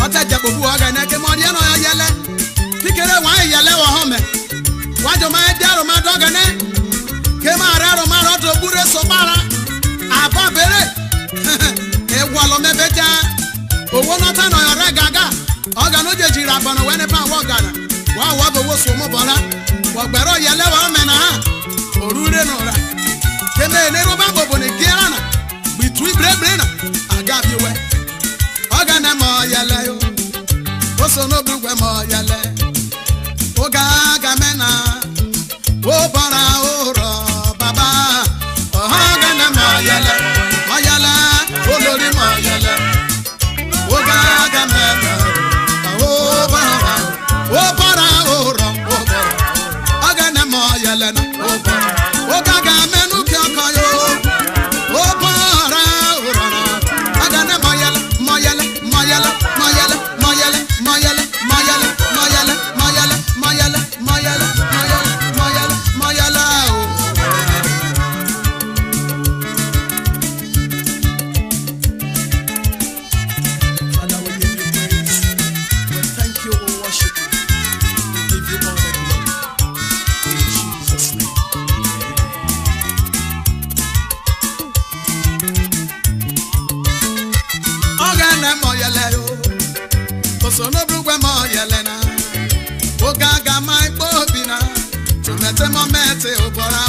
Ota jabu buaga na ke modi no yele. Kikere wa yele wo home. Wajo ma diaro ma doga ne. Ke ma raro ma roto bure so bara. Aba bere. E walo mebeja. Owo no ta no yore gaga. Oga no je jira bana we ne pa wo gana. Wa wa bo wo so mo bola. Wo gbero yele wo me na ha. Orure no ra. Ke me ne ro ba bobo ne gera na. Bitui brebre na. Aga bi we. Oga na mo yele yo. Oso no bugwe mo yele. Oga ga mena. O bara oro baba. Oga na mo yele. Mo yele. Olori mo yele. Oga ga mena. O bara oro. Oga na mo yele na. Oga ga menu ki akayo. O bara oro. Oga na mo yele. Mo yele. Mo yele. Mo yele. Mo yele. Mo yele. Mo yele. Mo yele. Mo yele. Mo yele. Mo yele. Mo yele. Mo yele. Father, we give you praise. We thank you, we worship you. We give you all the glory. In Jesus' name. Ogana mo yele yo. Osono brugwe mo yele na. Ogaga mai bobina. Tumete mo mete obora